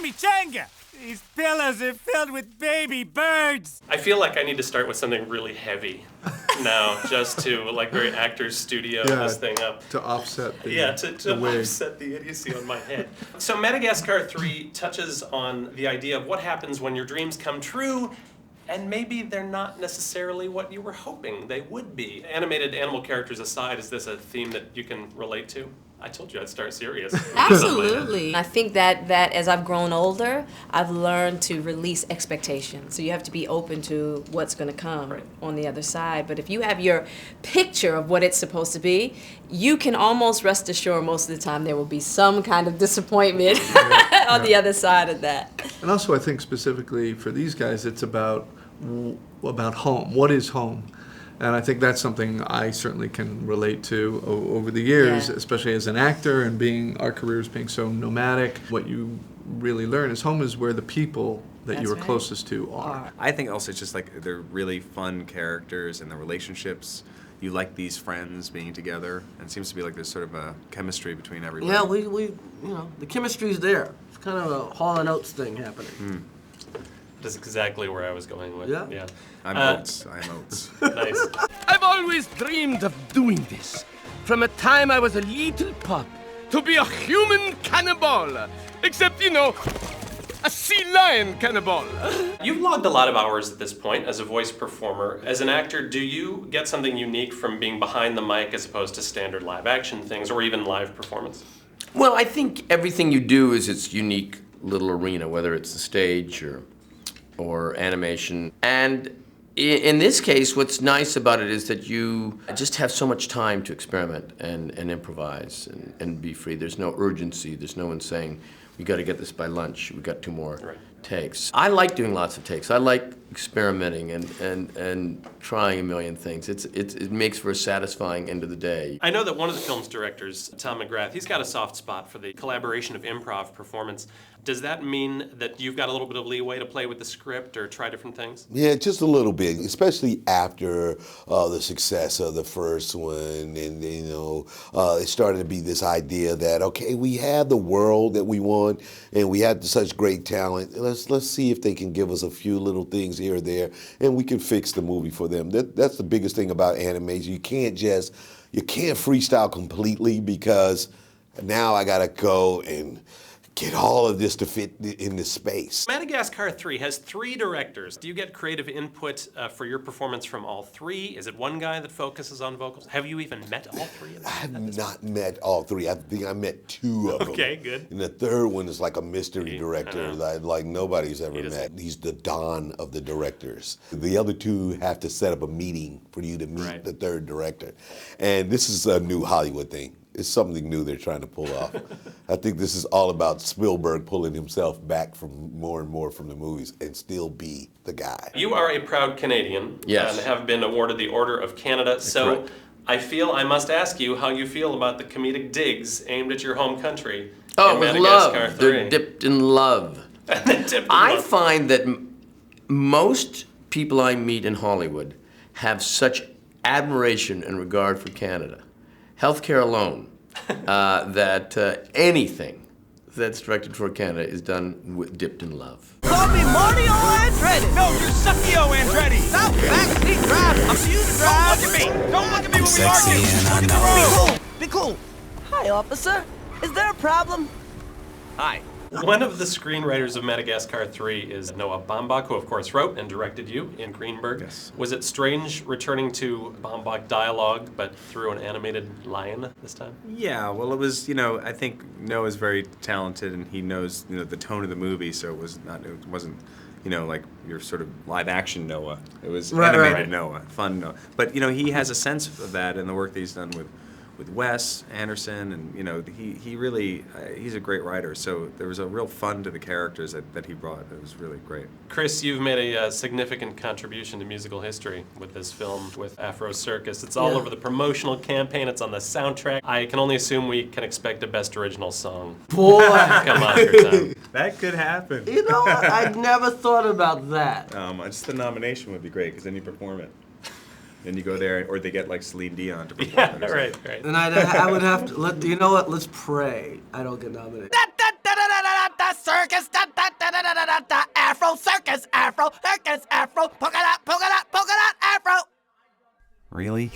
chimichanga! These pillows are filled with baby birds! I feel like I need to start with something really heavy now, just to, like, very Actors Studio this thing up. To offset the offset the idiocy on my head. So Madagascar 3 touches on the idea of what happens when your dreams come true, and maybe they're not necessarily what you were hoping they would be. Animated animal characters aside, is this a theme that you can relate to? I told you I'd start serious. Absolutely. I think that as I've grown older, I've learned to release expectations. So you have to be open to what's going to come on the other side. But if you have your picture of what it's supposed to be, you can almost rest assured most of the time there will be some kind of disappointment on the other side of that. And also I think specifically for these guys, it's about home. What is home? And I think that's something I certainly can relate to over the years, especially as an actor and our careers being so nomadic. What you really learn is home is where the people that you are closest to are. I think also it's just like they're really fun characters and the relationships. You like these friends being together, and it seems to be like there's sort of a chemistry between everybody. Yeah, we the chemistry's there. It's kind of a Hall & Oates thing happening. That's exactly where I was going with. Yeah. I'm Oates. Nice. I've always dreamed of doing this. From a time I was a little pup. To be a human cannibal. Except, a sea lion cannibal. You've logged a lot of hours at this point as a voice performer. As an actor, do you get something unique from being behind the mic as opposed to standard live action things or even live performance? Well, I think everything you do is its unique little arena, whether it's the stage or animation. And in this case, what's nice about it is that you just have so much time to experiment and improvise and be free. There's no urgency. There's no one saying, we got to get this by lunch. We got 2 more takes. I like doing lots of takes. I like experimenting and trying a million things. It makes for a satisfying end of the day. I know that one of the film's directors, Tom McGrath, he's got a soft spot for the collaboration of improv performance. Does that mean that you've got a little bit of leeway to play with the script or try different things? Yeah, just a little bit, especially after the success of the first one, and it started to be this idea that okay, we have the world that we want, and we have such great talent. Let's see if they can give us a few little things here or there, and we can fix the movie for them. That's the biggest thing about animation. You can't freestyle completely because now I gotta go and get all of this to fit in this space. Madagascar 3 has 3 directors. Do you get creative input for your performance from all 3? Is it one guy that focuses on vocals? Have you even met all 3 of them? I have not met all 3. I think I met 2 of them. Okay, good. And the third one is like a mystery director that like nobody's ever met. He's the Don of the directors. The other 2 have to set up a meeting for you to meet the third director. And this is a new Hollywood thing. It's something new they're trying to pull off. I think this is all about Spielberg pulling himself back from more and more from the movies and still be the guy. You are a proud Canadian and have been awarded the Order of Canada. So I feel I must ask you how you feel about the comedic digs aimed at your home country. Oh, with love. They're dipped in love. I find that most people I meet in Hollywood have such admiration and regard for Canada. Healthcare alone, that anything that's directed for Canada is done dipped in love. Call me Mario Andretti! No, you're Suckio Andretti! Stop backseat driving! I'm you to drive! Don't look at me! Don't look at me when we argue! Look at the road! Be cool! Hi, officer. Is there a problem? Hi. One of the screenwriters of Madagascar 3 is Noah Baumbach, who of course wrote and directed you in Greenberg. Yes. Was it strange returning to Baumbach dialogue, but through an animated lion this time? Yeah, well it was, I think Noah's very talented and he knows, the tone of the movie, so it wasn't, like your sort of live action Noah. It was animated Noah, fun Noah. But, he has a sense of that in the work that he's done with Wes Anderson, and he really he's a great writer. So there was a real fun to the characters that he brought. It was really great. Chris, you've made a significant contribution to musical history with this film, with Afro Circus. It's all over the promotional campaign. It's on the soundtrack. I can only assume we can expect a best original song. Boy, come Oscar time. That could happen. I never thought about that. Just the nomination would be great because then you perform it. Then you go there, or they get like Celine Dion to perform it. Right. And I would have to, you know what, let's pray I don't get nominated. Circus! Really?